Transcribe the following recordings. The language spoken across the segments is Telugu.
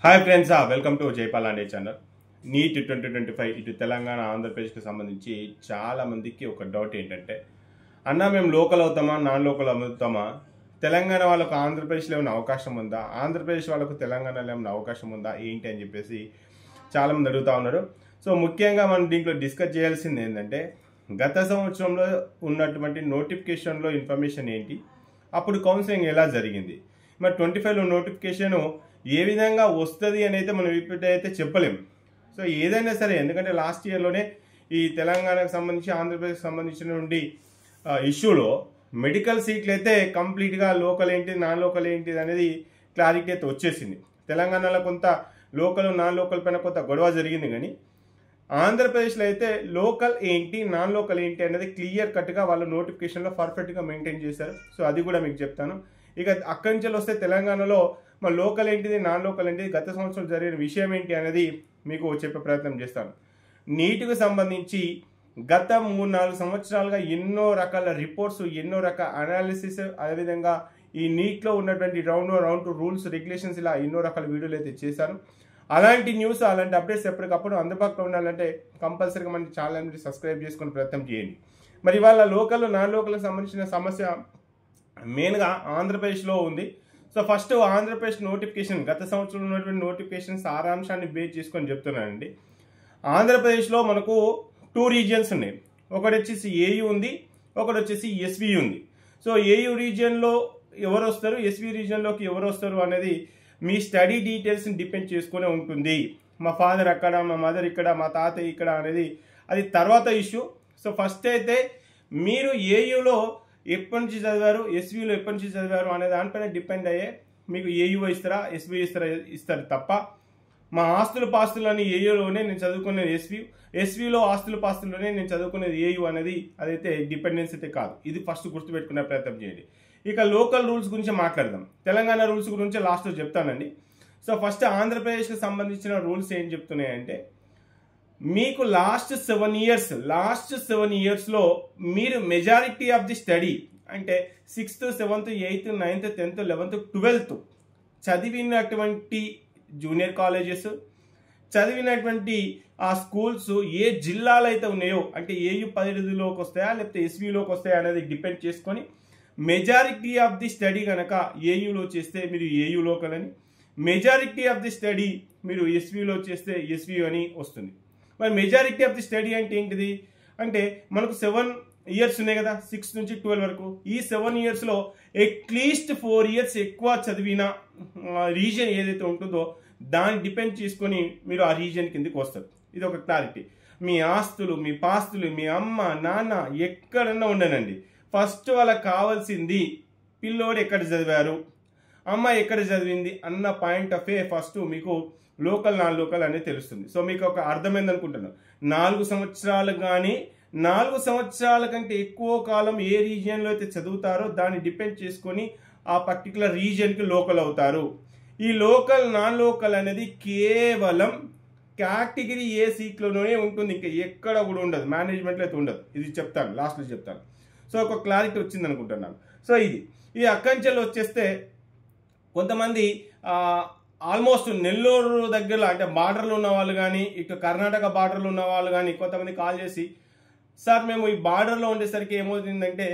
Hi friends, welcome to Jaipal channel. NEET 2025 ఇటు తెలంగాణ ఆంధ్రప్రదేశ్కి సంబంధించి చాలా మందికి ఒక డౌట్ ఏంటంటే, అన్న మేము లోకల్ అవుతామా నాన్ లోకల్ అవుతామా, తెలంగాణ వాళ్ళకు ఆంధ్రప్రదేశ్లో ఏమైనా అవకాశం ఉందా, ఆంధ్రప్రదేశ్ వాళ్ళకు తెలంగాణలో ఏమైనా అవకాశం ఉందా ఏంటి అని చెప్పేసి చాలామంది అడుగుతూ ఉన్నారు. సో ముఖ్యంగా మనం దీంట్లో డిస్కస్ చేయాల్సింది ఏంటంటే, గత సంవత్సరంలో ఉన్నటువంటి నోటిఫికేషన్లో ఇన్ఫర్మేషన్ ఏంటి, అప్పుడు కౌన్సిలింగ్ ఎలా జరిగింది, మరి 25లో నోటిఫికేషను ఏ విధంగా వస్తుంది అని అయితే మనం ఇప్పుడైతే చెప్పలేము. సో ఏదైనా సరే, ఎందుకంటే లాస్ట్ ఇయర్లోనే ఈ తెలంగాణకు సంబంధించి ఆంధ్రప్రదేశ్కి సంబంధించినటువంటి ఇష్యూలో మెడికల్ సీట్లు అయితే కంప్లీట్గా లోకల్ ఏంటి నాన్ లోకల్ ఏంటి అనేది క్లారిటీ అయితే వచ్చేసింది. తెలంగాణలో కొంత లోకల్ నాన్ లోకల్ పైన కొంత గొడవ జరిగింది, కానీ ఆంధ్రప్రదేశ్లో అయితే లోకల్ ఏంటి నాన్ లోకల్ ఏంటి అనేది క్లియర్ కట్గా వాళ్ళు నోటిఫికేషన్లో పర్ఫెక్ట్గా మెయింటైన్ చేశారు. సో అది కూడా మీకు చెప్తాను. ఇక అక్కడి నుంచి వస్తే తెలంగాణలో మన లోకల్ ఏంటిది నాన్ లోకల్ ఏంటిది, గత సంవత్సరం జరిగిన విషయం ఏంటి అనేది మీకు చెప్పే ప్రయత్నం చేస్తాను. నీట్కి సంబంధించి గత 3-4 సంవత్సరాలుగా ఎన్నో రకాల రిపోర్ట్స్, ఎన్నో రకాల అనాలిసిస్, అదేవిధంగా ఈ నీట్లో ఉన్నటువంటి రౌండ్ రూల్స్ రెగ్యులేషన్స్, ఇలా ఎన్నో రకాల వీడియోలు అయితే చేశాను. అలాంటి న్యూస్, అలాంటి అప్డేట్స్ ఎప్పటికప్పుడు అందుబాటులో ఉండాలంటే కంపల్సరీగా మన ఛానల్ని సబ్స్క్రైబ్ చేసుకునే ప్రయత్నం చేయండి. మరి వాళ్ళ లోకల్ నాన్ లోకల్కి సంబంధించిన సమస్య మెయిన్గా ఆంధ్రప్రదేశ్లో ఉంది. సో ఫస్ట్ ఆంధ్రప్రదేశ్ నోటిఫికేషన్, గత సంవత్సరం ఉన్నటువంటి నోటిఫికేషన్ సారాంశాన్ని బేస్ చేసుకొని చెప్తున్నానండి. ఆంధ్రప్రదేశ్లో మనకు 2 రీజియన్స్ ఉన్నాయి. ఒకటి వచ్చేసి ఏయూ ఉంది, ఒకటి వచ్చేసి ఎస్వి ఉంది. సో ఏయూ రీజియన్లో ఎవరు వస్తారు, ఎస్వి రీజియన్లోకి ఎవరు వస్తారు అనేది మీ స్టడీ డీటెయిల్స్ని డిపెండ్ చేసుకునే ఉంటుంది. మా ఫాదర్ అక్కడ, మా మదర్ ఇక్కడ, మా తాతయ్య ఇక్కడ అనేది అది తర్వాత ఇష్యూ. సో ఫస్ట్ అయితే మీరు ఏయూలో ఎప్పటి నుంచి చదివారు, ఎస్వీలో ఎప్పటి నుంచి చదివారు అనే దానిపైన డిపెండ్ అయ్యే మీకు ఏయూ ఇస్తారా ఎస్వీ ఇస్తారు తప్ప, మా ఆస్తుల పాస్తులని ఏయూలోనే నేను చదువుకునేది ఎస్వీలో ఆస్తుల పాస్తుల్లోనే నేను చదువుకునేది ఏయూ అనేది అదైతే డిపెండెన్స్ అయితే కాదు. ఇది ఫస్ట్ గుర్తుపెట్టుకునే ప్రయత్నం చేయండి. ఇక లోకల్ రూల్స్ గురించి మాట్లాడదాం. తెలంగాణ రూల్స్ గురించి లాస్ట్లో చెప్తానండి. సో ఫస్ట్ ఆంధ్రప్రదేశ్కి సంబంధించిన రూల్స్ ఏం చెప్తున్నాయంటే, మీకు లాస్ట్ 7 ఇయర్స్లో మీరు మెజారిటీ ఆఫ్ ది స్టడీ అంటే 6th, 7th, 8th, 9th, 10th, 11th, 12th చదివినటువంటి జూనియర్ కాలేజెస్, చదివినటువంటి ఆ స్కూల్స్ ఏ జిల్లాలు అయితే ఉన్నాయో, అంటే ఏయూ పరిధిలోకి వస్తాయా లేకపోతే ఎస్వీలోకి వస్తాయా అనేది డిపెండ్ చేసుకొని మెజారిటీ ఆఫ్ ది స్టడీ కనుక ఏయూలో చేస్తే మీరు ఏయూ లోకల్ అని, మెజారిటీ ఆఫ్ ది స్టడీ మీరు ఎస్వీలో చేస్తే ఎస్వీ అని వస్తుంది. మరి మెజారిటీ ఆఫ్ ది స్టడీ అంటే ఏంటిది అంటే, మనకు 7 ఇయర్స్ ఉన్నాయి కదా, 6 నుంచి 12 వరకు. ఈ 7 ఇయర్స్లో అట్లీస్ట్ 4 ఇయర్స్ ఎక్కువ చదివిన రీజియన్ ఏదైతే ఉంటుందో దాన్ని డిపెండ్ చేసుకొని మీరు ఆ రీజియన్ కిందకి వస్తారు. ఇది ఒక క్లారిటీ. మీ ఆస్తులు, మీ పాస్తులు, మీ అమ్మ నాన్న ఎక్కడన్నా ఉండనండి, ఫస్ట్ వాళ్ళకి కావాల్సింది పిల్లోడు ఎక్కడ చదివారు, అమ్మ ఎక్కడ చదివింది అన్న పాయింట్ ఆఫ్ ఏ ఫస్ట్ మీకు లోకల్ నాన్ లోకల్ అనేది తెలుస్తుంది. సో మీకు ఒక అర్థమైంది అనుకుంటున్నాను. 4 సంవత్సరాలు కానీ 4 సంవత్సరాల కంటే ఎక్కువ కాలం ఏ రీజియన్లో అయితే చదువుతారో దాన్ని డిపెండ్ చేసుకొని ఆ పర్టికులర్ రీజియన్కి లోకల్ అవుతారు. ఈ లోకల్ నాన్ లోకల్ అనేది కేవలం కేటగిరీ ఏ సీట్లోనే ఉంటుంది, ఇంకా ఎక్కడ కూడా ఉండదు, మేనేజ్మెంట్లో అయితే ఉండదు. ఇది చెప్తాను, లాస్ట్లో చెప్తాను. సో ఒక క్లారిటీ వచ్చింది అనుకుంటున్నాను. సో ఈ అక్కంచెలు వచ్చేస్తే కొంతమంది ఆల్మోస్ట్ నెల్లూరు దగ్గరలో అంటే బార్డర్లో ఉన్న వాళ్ళు కానీ, ఇటు కర్ణాటక బార్డర్లో ఉన్న వాళ్ళు కానీ కొంతమంది కాల్ చేసి, సార్ మేము ఈ బార్డర్లో ఉండేసరికి ఏమవుతుందంటే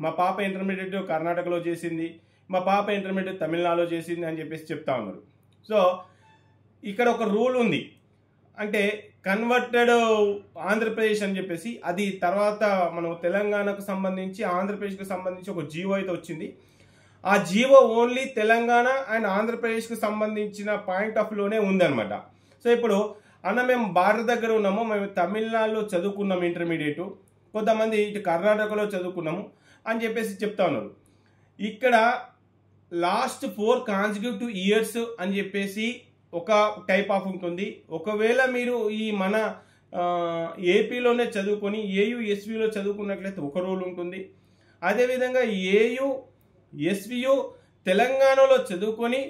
మా పాప ఇంటర్మీడియట్ కర్ణాటకలో చేసింది, మా పాప ఇంటర్మీడియట్ తమిళనాడులో చేసింది అని చెప్పేసి చెప్తా ఉన్నారు. సో ఇక్కడ ఒక రూల్ ఉంది, అంటే కన్వర్టెడ్ ఆంధ్రప్రదేశ్ అని చెప్పేసి. అది తర్వాత మనం తెలంగాణకు సంబంధించి ఆంధ్రప్రదేశ్కి సంబంధించి ఒక జీవో అయితే వచ్చింది. ఆ జీవో ఓన్లీ తెలంగాణ అండ్ ఆంధ్రప్రదేశ్కి సంబంధించిన పాయింట్ ఆఫ్ వ్యూలోనే ఉందన్నమాట. సో ఇప్పుడు అన్న మేము బార్డర్ దగ్గర ఉన్నాము, మేము తమిళనాడులో చదువుకున్నాము ఇంటర్మీడియట్, కొంతమంది ఇటు కర్ణాటకలో చదువుకున్నాము అని చెప్పేసి చెప్తా ఉన్నారు. ఇక్కడ లాస్ట్ 4 కాన్సిక్యూటివ్ ఇయర్స్ అని చెప్పేసి ఒక టైప్ ఆఫ్ ఉంటుంది. ఒకవేళ మీరు ఈ మన ఏపీలోనే చదువుకొని ఏయూ ఎస్వీలో చదువుకున్నట్లయితే ఒక రూల్ ఉంటుంది. అదేవిధంగా ఏయూ ఎస్వీయు తెలంగాణలో చదువుకొని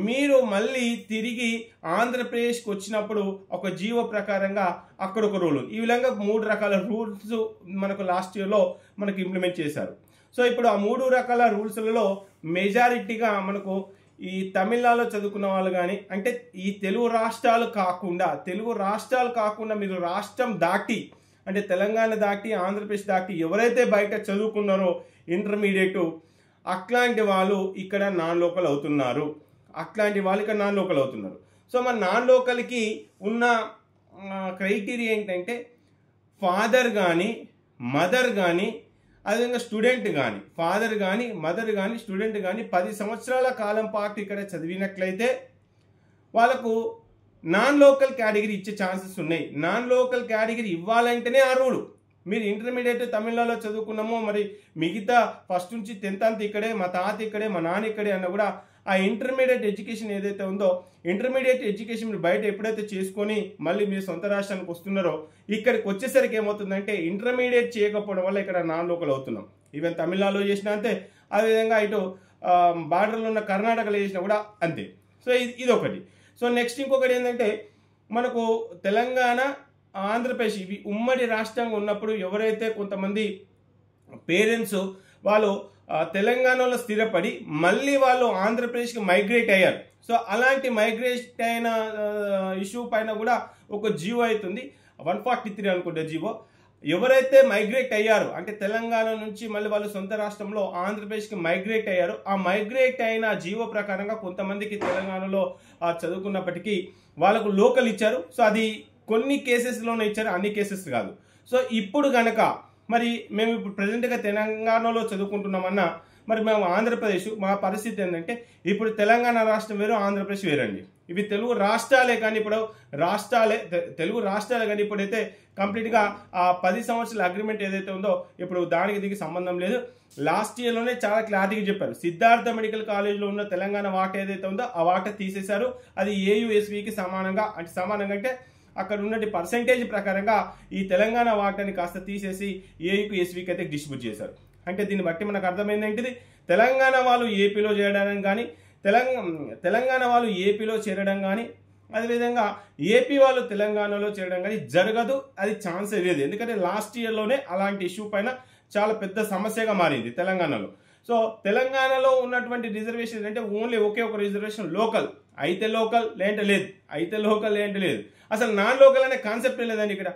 మీరు మళ్ళీ తిరిగి ఆంధ్రప్రదేశ్కి వచ్చినప్పుడు ఒక జీవో ప్రకారంగా అక్కడ ఒక రూల్. ఈ విధంగా 3 రకాల రూల్స్ మనకు లాస్ట్ ఇయర్లో మనకు ఇంప్లిమెంట్ చేశారు. సో ఇప్పుడు ఆ 3 రకాల రూల్స్లలో మెజారిటీగా మనకు ఈ తమిళనాడులో చదువుకున్న వాళ్ళు కానీ, అంటే ఈ తెలుగు రాష్ట్రాలు కాకుండా మీరు రాష్ట్రం దాటి, అంటే తెలంగాణ దాటి ఆంధ్రప్రదేశ్ దాటి ఎవరైతే బయట చదువుకున్నారో ఇంటర్మీడియట్, అట్లాంటి వాళ్ళు ఇక్కడ నాన్ లోకల్ అవుతున్నారు. సో మన నాన్ లోకల్కి ఉన్న క్రైటీరియా ఏంటంటే ఫాదర్ కానీ మదర్ కానీ అదేవిధంగా స్టూడెంట్ కానీ, ఫాదర్ కానీ మదర్ కానీ స్టూడెంట్ కానీ 10 సంవత్సరాల కాలం పాటు ఇక్కడ చదివినట్లయితే వాళ్ళకు నాన్ లోకల్ కేటగిరీ ఇచ్చే ఛాన్సెస్ ఉన్నాయి. నాన్ లోకల్ కేటగిరీ ఇవ్వాలంటేనే అర్హులు. మీరు ఇంటర్మీడియట్ తమిళనాడులో చదువుకున్నామో, మరి మిగతా ఫస్ట్ నుంచి 10th అంతా ఇక్కడే, మా తాత ఇక్కడే, మా నాన్న ఇక్కడే అన్న కూడా ఆ ఇంటర్మీడియట్ ఎడ్యుకేషన్ ఏదైతే ఉందో, ఇంటర్మీడియట్ ఎడ్యుకేషన్ మీరు బయట ఎప్పుడైతే చేసుకొని మళ్ళీ మీరు సొంత రాష్ట్రానికి వస్తున్నారో, ఇక్కడికి వచ్చేసరికి ఏమవుతుందంటే ఇంటర్మీడియట్ చేయకపోవడం వల్ల ఇక్కడ నాన్ లోకల్ అవుతున్నాం. ఈవెన్ తమిళనాడులో చేసినా అంతే, అదేవిధంగా ఇటు బార్డర్లో ఉన్న కర్ణాటకలో చేసినా కూడా అంతే. సో ఇది ఒకటి. సో నెక్స్ట్ ఇంకొకటి ఏంటంటే, మనకు తెలంగాణ ఆంధ్రప్రదేశ్ ఇవి ఉమ్మడి రాష్ట్రంగా ఉన్నప్పుడు ఎవరైతే కొంతమంది పేరెంట్స్ వాళ్ళు తెలంగాణలో స్థిరపడి మళ్ళీ వాళ్ళు ఆంధ్రప్రదేశ్కి మైగ్రేట్ అయ్యారు. సో అలాంటి మైగ్రేట్ అయిన ఇష్యూ పైన కూడా ఒక జీవో అవుతుంది, 143 అనుకుంటే జీవో. ఎవరైతే మైగ్రేట్ అయ్యారో, అంటే తెలంగాణ నుంచి మళ్ళీ వాళ్ళు సొంత రాష్ట్రంలో ఆంధ్రప్రదేశ్కి మైగ్రేట్ అయ్యారో, ఆ మైగ్రేట్ అయిన జీవో ప్రకారంగా కొంతమందికి తెలంగాణలో చదువుకున్నప్పటికీ వాళ్ళకు లోకల్ ఇచ్చారు. సో అది కొన్ని కేసెస్లోనే ఇచ్చారు, అన్ని కేసెస్ కాదు. సో ఇప్పుడు గనక మరి మేము ఇప్పుడు ప్రజెంట్గా తెలంగాణలో చదువుకుంటున్నామన్నా, మరి మేము ఆంధ్రప్రదేశ్, మా పరిస్థితి ఏంటంటే ఇప్పుడు తెలంగాణ రాష్ట్రం వేరు, ఆంధ్రప్రదేశ్ వేరండి. ఇవి తెలుగు రాష్ట్రాలే, కానీ ఇప్పుడు తెలుగు రాష్ట్రాలే కానీ ఇప్పుడైతే కంప్లీట్గా ఆ 10 సంవత్సరాల అగ్రిమెంట్ ఏదైతే ఉందో ఇప్పుడు దానికి దీనికి సంబంధం లేదు. లాస్ట్ ఇయర్లోనే చాలా క్లారిటీగా చెప్పారు. సిద్ధార్థ మెడికల్ కాలేజ్లో ఉన్న తెలంగాణ వాటా ఏదైతే ఉందో ఆ వాటా తీసేశారు. అది ఏయుఎస్వికి సమానంగా అంటే అక్కడ ఉన్నటువంటి పర్సెంటేజ్ ప్రకారంగా ఈ తెలంగాణ వాటాని కాస్త తీసేసి ఏయుకు ఎస్వికి అయితే డిస్ట్రిబ్యూట్ చేశారు. అంటే దీన్ని బట్టి మనకు అర్థమైంది ఏంటిది, తెలంగాణ వాళ్ళు ఏపీలో చేరడం కానీ, తెలంగాణ వాళ్ళు ఏపీలో చేరడం కానీ, అదేవిధంగా ఏపీ వాళ్ళు తెలంగాణలో చేరడం కానీ జరగదు. అది ఛాన్స్ లేదు. ఎందుకంటే లాస్ట్ ఇయర్లోనే అలాంటి ఇష్యూ పైన చాలా పెద్ద సమస్యగా మారింది తెలంగాణలో. సో తెలంగాణలో ఉన్నటువంటి రిజర్వేషన్ అంటే ఓన్లీ ఒకే ఒక రిజర్వేషన్, లోకల్ అయితే లోకల్, లేదంటే లేదు. అసలు నాన్ లోకల్ అనే కాన్సెప్ట్ లేదండి ఇక్కడ.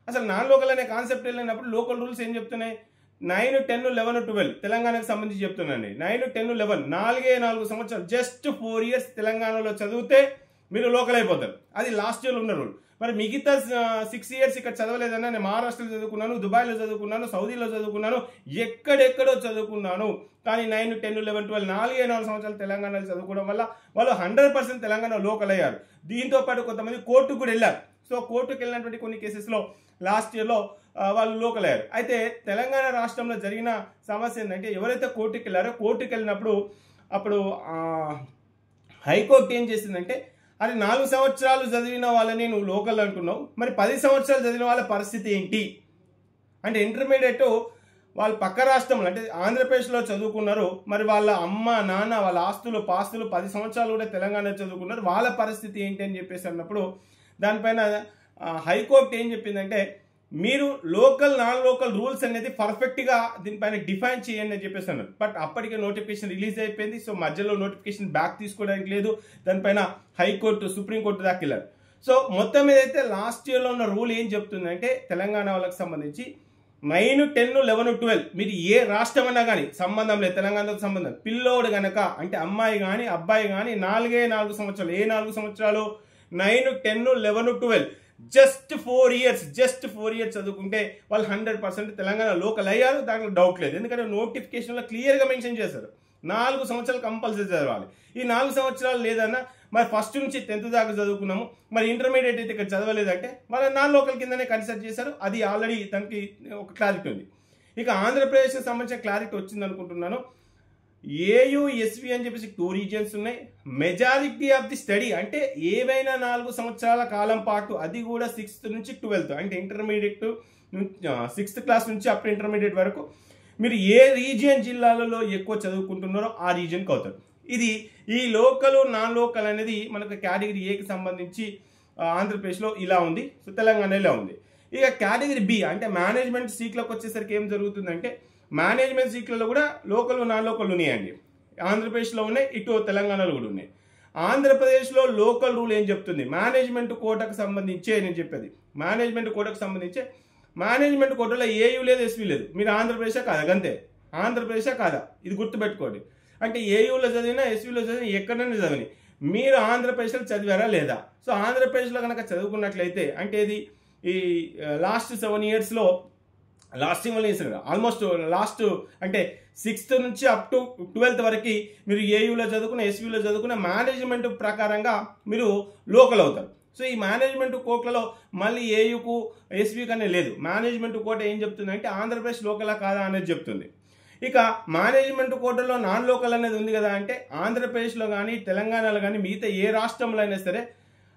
అసలు నాన్ లోకల్ అనే కాన్సెప్ట్ లేనప్పుడు లోకల్ రూల్స్ ఏం చెప్తున్నాయి, 9, 10, 11, 12 తెలంగాణకు సంబంధించి చెప్తున్నానండి. 9, 10, 11 4 సంవత్సరాలు, జస్ట్ 4 years తెలంగాణలో చదివితే మీరు లోకల్ అయిపోతారు. అది లాస్ట్ ఇయర్లో ఉన్న రూల్. మరి మిగతా 6 years ఇక్కడ చదవలేదన్నా, నేను మహారాష్ట్రలో చదువుకున్నాను, దుబాయ్లో చదువుకున్నాను, సౌదీలో చదువుకున్నాను, ఎక్కడెక్కడో చదువుకున్నాను, కానీ 9, 10, 11, 12 4 సంవత్సరాలు తెలంగాణలో చదువుకోవడం వల్ల వాళ్ళు 100% తెలంగాణ లోకల్ అయ్యారు. దీంతో పాటు కొంతమంది కోర్టుకు కూడా వెళ్ళారు. సో కోర్టుకు వెళ్ళినటువంటి కొన్ని కేసెస్లో లాస్ట్ ఇయర్లో వాళ్ళు లోకల్ అయ్యారు. అయితే తెలంగాణ రాష్ట్రంలో జరిగిన సమస్య ఏంటంటే, ఎవరైతే కోర్టుకు వెళ్ళారో, కోర్టుకు వెళ్ళినప్పుడు అప్పుడు హైకోర్టు ఏం చేసిందంటే, అది 4 సంవత్సరాలు చదివిన వాళ్ళని నువ్వు లోకల్ అంటున్నావు, మరి 10 సంవత్సరాలు చదివిన వాళ్ళ పరిస్థితి ఏంటి అంటే, ఇంటర్మీడియట్ వాళ్ళు పక్క రాష్ట్రంలో అంటే ఆంధ్రప్రదేశ్లో చదువుకున్నారు, మరి వాళ్ళ అమ్మ నాన్న వాళ్ళ ఆస్తులు పాస్తులు 10 సంవత్సరాలు కూడా తెలంగాణలో చదువుకున్నారు, వాళ్ళ పరిస్థితి ఏంటి అని చెప్పేసి అన్నప్పుడు దానిపైన హైకోర్టు ఏం చెప్పిందంటే, మీరు లోకల్ నాన్ లోకల్ రూల్స్ అనేది పర్ఫెక్ట్గా దీనిపైన డిఫైన్ చేయండి అని చెప్పేసి అన్నారు. బట్ అప్పటికే నోటిఫికేషన్ రిలీజ్ అయిపోయింది. సో మధ్యలో నోటిఫికేషన్ బ్యాక్ తీసుకోవడానికి లేదు. దానిపైన హైకోర్టు, సుప్రీంకోర్టు దాకా వెళ్ళారు. సో మొత్తం ఏదైతే లాస్ట్ ఇయర్లో ఉన్న రూల్ ఏం చెప్తుందంటే, తెలంగాణ వాళ్ళకి సంబంధించి 9, 10, 11, 12 మీరు ఏ రాష్ట్రం అన్నా కానీ సంబంధం లేదు, తెలంగాణతో సంబంధం. పిల్లోడు గనక అంటే అమ్మాయి కానీ అబ్బాయి కానీ 4 సంవత్సరాలు, 4 సంవత్సరాలు 9, 10, 11, 12 జస్ట్ 4 years చదువుకుంటే వాళ్ళు 100% తెలంగాణ లోకల్ అయ్యారు. దాంట్లో డౌట్ లేదు. ఎందుకంటే నోటిఫికేషన్లో క్లియర్గా మెన్షన్ చేశారు 4 సంవత్సరాలు కంపల్సరీ చదవాలి. ఈ 4 సంవత్సరాలు లేదన్నా, మరి ఫస్ట్ నుంచి 10th దాకా చదువుకున్నాము, మరి ఇంటర్మీడియట్ అయితే ఇక్కడ చదవలేదంటే వాళ్ళ నాన్ లోకల్ కిందనే కన్సిడర్ చేశారు. అది ఆల్రెడీ దానికి ఒక క్లారిటీ ఉంది. ఇక ఆంధ్రప్రదేశ్కి సంబంధించిన క్లారిటీ వచ్చింది అనుకుంటున్నాను. ఏయుఎస్వి అని చెప్పేసి 2 regions ఉన్నాయి. మెజారిటీ ఆఫ్ ది స్టడీ అంటే ఏవైనా 4 సంవత్సరాల కాలం పాటు, అది కూడా 6th నుంచి 12th అంటే ఇంటర్మీడియట్ 6th క్లాస్ నుంచి అప్ ఇంటర్మీడియట్ వరకు మీరు ఏ రీజియన్ జిల్లాలలో ఎక్కువ చదువుకుంటున్నారో ఆ రీజియన్కి అవుతారు. ఇది ఈ లోకల్ నాన్ లోకల్ అనేది మనకు కేటగిరీ ఏకి సంబంధించి ఆంధ్రప్రదేశ్లో ఇలా ఉంది, సో తెలంగాణ ఇలా ఉంది. ఇక కేటగిరీ బి అంటే మేనేజ్మెంట్ సీట్లకు వచ్చేసరికి ఏం జరుగుతుందంటే, మేనేజ్మెంట్ సీట్లలో కూడా లోకల్ నాన్ లోకల్ ఉన్నాయండి. ఆంధ్రప్రదేశ్లో ఉన్నాయి, ఇటు తెలంగాణలో కూడా ఉన్నాయి. ఆంధ్రప్రదేశ్లో లోకల్ రూల్ ఏం చెప్తుంది, మేనేజ్మెంట్ కోటాకు సంబంధించే నేను చెప్పేది. మేనేజ్మెంట్ కోటాకు సంబంధించే మేనేజ్మెంట్ కోటాలో ఏయూ లేదు, ఎస్వీ లేదు. మీరు ఆంధ్రప్రదేశే కాదా, అంతే. ఆంధ్రప్రదేశే కాదా, ఇది గుర్తుపెట్టుకోండి. అంటే ఏయూలో చదివినా ఎస్వీలో చదివినా ఎక్కడైనా చదివి మీరు ఆంధ్రప్రదేశ్లో చదివారా లేదా. సో ఆంధ్రప్రదేశ్లో కనుక చదువుకున్నట్లయితే అంటే ఇది ఈ లాస్ట్ 7 yearsలో ఆల్మోస్ట్ లాస్ట్ అంటే 6th నుంచి అప్ టు 12th వరకు మీరు ఏయూలో చదువుకున్న ఎస్వీలో చదువుకున్న మేనేజ్మెంట్ ప్రకారంగా మీరు లోకల్ అవుతారు. సో ఈ మేనేజ్మెంట్ కోట్లలో మళ్ళీ ఏయూకు ఎస్వీకి అనేది లేదు. మేనేజ్మెంట్ కోట ఏం చెప్తుంది అంటే ఆంధ్రప్రదేశ్ లోకలా కాదా అనేది చెప్తుంది. ఇక మేనేజ్మెంట్ కోటలో నాన్ లోకల్ అనేది ఉంది కదా అంటే ఆంధ్రప్రదేశ్లో కానీ తెలంగాణలో కానీ మిగతా ఏ రాష్ట్రంలో అయినా సరే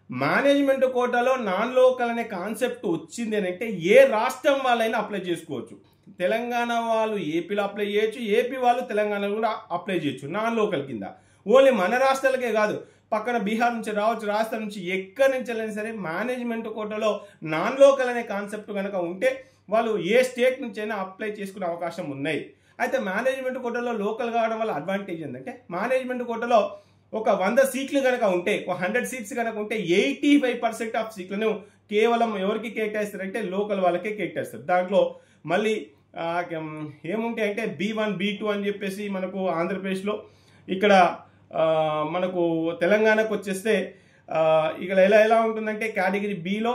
మేనేజ్మెంట్ కోటాలో నాన్ లోకల్ అనే కాన్సెప్ట్ వచ్చింది అని అంటే ఏ రాష్ట్రం వాళ్ళైనా అప్లై చేసుకోవచ్చు. తెలంగాణ వాళ్ళు ఏపీలో అప్లై చేయొచ్చు, ఏపీ వాళ్ళు తెలంగాణలో కూడా అప్లై చేయొచ్చు నాన్ లోకల్ కింద. ఓన్లీ మన రాష్ట్రాలకే కాదు, పక్కన బీహార్ నుంచి రావచ్చు, రాష్ట్రం నుంచి ఎక్కడి నుంచి వెళ్ళినా సరే మేనేజ్మెంట్ కోటాలో నాన్ లోకల్ అనే కాన్సెప్ట్ కనుక ఉంటే వాళ్ళు ఏ స్టేట్ నుంచి అయినా అప్లై చేసుకునే అవకాశం ఉన్నాయి. అయితే మేనేజ్మెంట్ కోటాలో లోకల్ కావడం వల్ల అడ్వాంటేజ్ ఏంటంటే మేనేజ్మెంట్ కోటాలో ఒక 100 సీట్లు కనుక ఉంటే, ఒక 100 సీట్స్ కనుక ఉంటే 85% ఆఫ్ సీట్లను కేవలం ఎవరికి కేటాయిస్తారంటే లోకల్ వాళ్ళకే కేటాయిస్తారు. దాంట్లో మళ్ళీ ఏముంటాయి అంటే B1 B2 అని చెప్పేసి మనకు ఆంధ్రప్రదేశ్లో, ఇక్కడ మనకు తెలంగాణకు వచ్చేస్తే ఇక్కడ ఎలా ఉంటుందంటే category below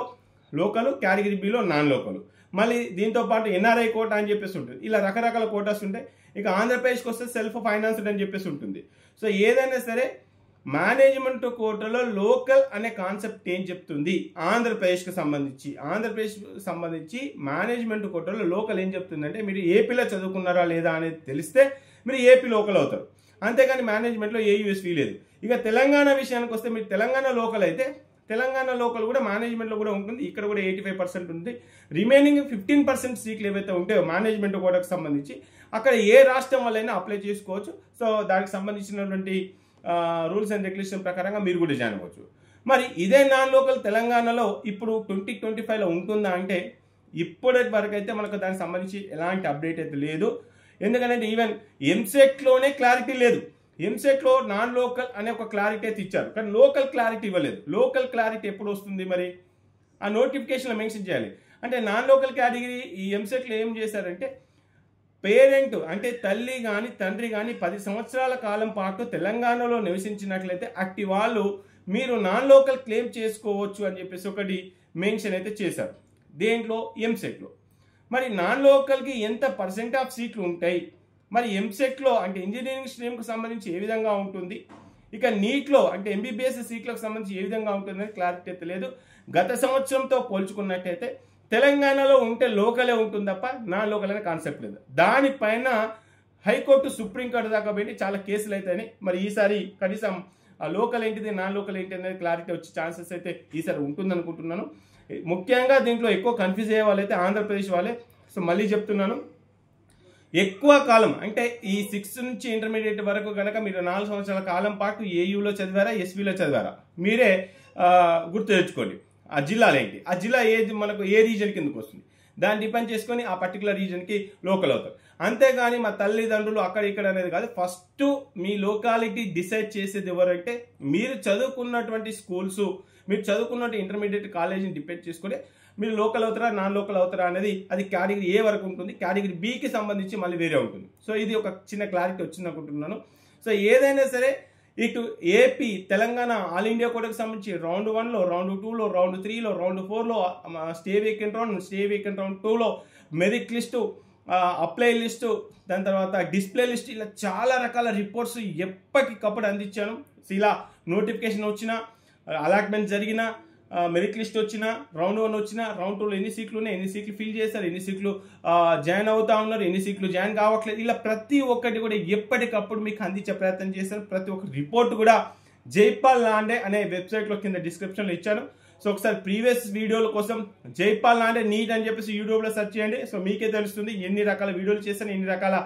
local, category below non local, మళ్ళీ దీంతో పాటు ఎన్ఆర్ఐ కోటా అని చెప్పేసి ఉంటుంది. ఇలా రకరకాల కోటాస్ ఉంటాయి. ఇక ఆంధ్రప్రదేశ్కి వస్తే సెల్ఫ్ ఫైనాన్స్డ్ అని చెప్పేసి ఉంటుంది. సో ఏదైనా సరే మేనేజ్మెంట్ కోటాలో లోకల్ అనే కాన్సెప్ట్ ఏం చెప్తుంది ఆంధ్రప్రదేశ్కి సంబంధించి మేనేజ్మెంట్ కోటాలో లోకల్ ఏం చెప్తుందంటే మీరు ఏపీలో చదువుకున్నారా లేదా అనేది తెలిస్తే మీరు ఏపీ లోకల్ అవుతారు. అంతేగాని మేనేజ్మెంట్లో ఏయుఎస్వి లేదు. ఇక తెలంగాణ విషయానికి వస్తే మీరు తెలంగాణ లోకల్ అయితే తెలంగాణ లోకల్ కూడా మేనేజ్మెంట్లో కూడా ఉంటుంది. ఇక్కడ కూడా 85% ఉంది. రిమైనింగ్ 15% సీట్లు ఏవైతే ఉంటాయో మేనేజ్మెంట్ కోటాకు సంబంధించి అక్కడ ఏ రాష్ట్రం వల్లైనా అప్లై చేసుకోవచ్చు. సో దానికి సంబంధించినటువంటి రూల్స్ అండ్ రెగ్యులేషన్ ప్రకారంగా మీరు కూడా జాయిన్ అవ్వచ్చు. మరి ఇదే నాన్ లోకల్ తెలంగాణలో ఇప్పుడు 2025లో ఉంటుందా అంటే ఇప్పటి వరకు అయితే మనకు దానికి సంబంధించి ఎలాంటి అప్డేట్ అయితే లేదు. ఎందుకంటే ఈవెన్ ఎంసెట్లోనే క్లారిటీ లేదు. ఎంసెట్లో నాన్ లోకల్ అనే ఒక క్లారిటీ అయితే ఇచ్చారు, కానీ లోకల్ క్లారిటీ ఇవ్వలేదు. లోకల్ క్లారిటీ ఎప్పుడు వస్తుంది మరి ఆ నోటిఫికేషన్లో మెన్షన్ చేయాలి. అంటే నాన్ లోకల్ కేటగిరీ ఈ ఎంసెట్లో ఏం చేశారంటే పేరెంట్ అంటే తల్లి కానీ తండ్రి కానీ 10 సంవత్సరాల కాలం పాటు తెలంగాణలో నివసించినట్లయితే అట్టి వాళ్ళు మీరు నాన్ లోకల్ క్లెయిమ్ చేసుకోవచ్చు అని చెప్పేసి ఒకటి మెన్షన్ అయితే చేశారు దేంట్లో, ఎంసెట్లో. మరి నాన్ లోకల్కి ఎంత % ఆఫ్ సీట్లు ఉంటాయి, మరి ఎంసెట్లో అంటే ఇంజనీరింగ్ స్ట్రీమ్కి సంబంధించి ఏ విధంగా ఉంటుంది, ఇక నీట్లో అంటే ఎంబీబీఎస్ సీట్లకు సంబంధించి ఏ విధంగా ఉంటుందని క్లారిటీ అయితే లేదు. గత సంవత్సరంతో పోల్చుకున్నట్టయితే తెలంగాణలో ఉంటే లోకలే ఉంటుంది తప్ప నాన్ లోకల్ అనే కాన్సెప్ట్ లేదు. దానిపైన హైకోర్టు సుప్రీంకోర్టు దాకా పెట్టి చాలా కేసులు అవుతాయని మరి ఈసారి కనీసం ఆ లోకల్ ఏంటిది నాన్ లోకల్ ఏంటి అనేది క్లారిటీ వచ్చే ఛాన్సెస్ అయితే ఈసారి ఉంటుందనుకుంటున్నాను. ముఖ్యంగా దీంట్లో ఎక్కువ కన్ఫ్యూజ్ అయ్యే వాళ్ళైతే ఆంధ్రప్రదేశ్ వాళ్ళే. సో మళ్ళీ చెప్తున్నాను, ఎక్కువ కాలం అంటే ఈ 6th నుంచి ఇంటర్మీడియట్ వరకు కనుక మీరు 4 సంవత్సరాల కాలం పాటు ఏయూలో చదివారా ఎస్వీలో చదివారా మీరే గుర్తు తెచ్చుకోండి. ఆ జిల్లాలు ఏంటి, ఆ జిల్లా మనకు ఏ రీజన్ కిందకు వస్తుంది దాన్ని డిపెండ్ చేసుకొని ఆ పర్టికులర్ రీజన్కి లోకల్ అవుతారు. అంతేగాని మా తల్లిదండ్రులు అక్కడ ఇక్కడ అనేది కాదు. ఫస్ట్ మీ లోకాలిటీ డిసైడ్ చేసేది ఎవరంటే మీరు చదువుకున్నటువంటి స్కూల్స్, మీరు చదువుకున్నటువంటి ఇంటర్మీడియట్ కాలేజీని డిపెండ్ చేసుకుని మీరు లోకల్ అవుతారా నాన్ లోకల్ అవుతారా అనేది అది కేటగిరీ ఏ వరకు ఉంటుంది, కేటగిరీ బికి సంబంధించి మళ్ళీ వేరే ఉంటుంది. సో ఇది ఒక చిన్న క్లారిటీ వచ్చింది అనుకుంటున్నాను. సో ఏదైనా సరే ఇటు ఏపీ తెలంగాణ ఆల్ ఇండియా కోటాకు సంబంధించి రౌండ్ 1లో, రౌండ్ 2లో, రౌండ్ 3లో, రౌండ్ 4లో స్టే వేకెంట్ రౌండ్ 2లో మెరిట్ లిస్టు, అప్లై లిస్టు, దాని తర్వాత డిస్ప్లే లిస్ట్, ఇలా చాలా రకాల రిపోర్ట్స్ ఎప్పటికప్పుడు అందించాను. ఇలా నోటిఫికేషన్ వచ్చినా, అలాట్మెంట్ జరిగిన, మెరిట్ లిస్ట్ వచ్చినా, రౌండ్ 1 వచ్చినా, రౌండ్ 2లో ఎన్ని సీట్లు ఉన్నాయి, ఎన్ని సీట్లు ఫిల్ చేశారు, ఎన్ని సీట్లు జాయిన్ అవుతా ఉన్నారు, ఎన్ని సీట్లు జాయిన్ కావట్లేదు, ఇలా ప్రతి ఒక్కటి కూడా ఎప్పటికప్పుడు మీకు అందించే ప్రయత్నం చేశాను. ప్రతి ఒక్క రిపోర్ట్ కూడా జైపాల్ లాండే అనే వెబ్సైట్లో కింద డిస్క్రిప్షన్లో ఇచ్చాను. సో ఒకసారి ప్రీవియస్ వీడియోల కోసం జైపాల్ లాండే నీట్ అని చెప్పేసి యూట్యూబ్లో సెర్చ్ చేయండి. సో మీకే తెలుస్తుంది ఎన్ని రకాల వీడియోలు చేశాను, ఎన్ని రకాల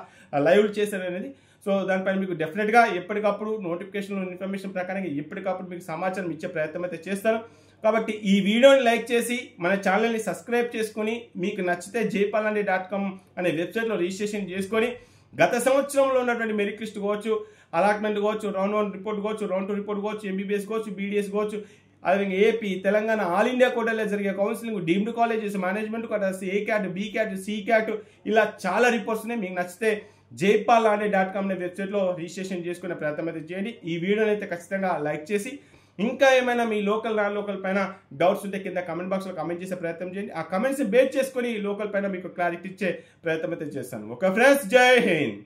లైవ్లు చేశాను అనేది. సో దానిపైన మీకు డెఫినెట్గా ఎప్పటికప్పుడు నోటిఫికేషన్ ఇన్ఫర్మేషన్ ప్రకారంగా ఎప్పటికప్పుడు మీకు సమాచారం ఇచ్చే ప్రయత్నం అయితే చేస్తాను. కాబట్టి ఈ వీడియోని లైక్ చేసి మన ఛానల్ని సబ్స్క్రైబ్ చేసుకుని మీకు నచ్చితే jaypalande.com అనే వెబ్సైట్లో రిజిస్ట్రేషన్ చేసుకొని గత సంవత్సరంలో ఉన్నటువంటి మెరిట్ లిస్ట్ కావచ్చు, అలాట్మెంట్ కావచ్చు, రౌండ్ 1 రిపోర్ట్ కావచ్చు, రౌండ్ 2 రిపోర్ట్ కావచ్చు, ఎంబీబీఎస్ కావచ్చు, బీడీఎస్ కావచ్చు, అదేవిధంగా ఏపీ, తెలంగాణ, ఆల్ ఇండియా కోటాలో జరిగే counselling, deemed colleges, management quotas, A cat, B cat, C cat, ఇలా చాలా రిపోర్ట్స్ ఉన్నాయి. మీకు నచ్చితే jaypalande.com అనే వెబ్సైట్లో రిజిస్ట్రేషన్ చేసుకునే ప్రయత్నం అయితే చేయండి. ఈ వీడియోని అయితే ఖచ్చితంగా లైక్ చేసి, ఇంకా ఏమైనా మీ లోకల్ నాన్ లోకల్ పైన డౌట్స్ ఉంటే కింద కమెంట్ బాక్స్లో కమెంట్ చేసే ప్రయత్నం చేయండి. ఆ కమెంట్స్ బేస్ చేసుకొని లోకల్ పైన మీకు క్లారిటీ ఇచ్చే ప్రయత్నం అయితే చేస్తాను. ఓకే ఫ్రెండ్స్, జై హింద్.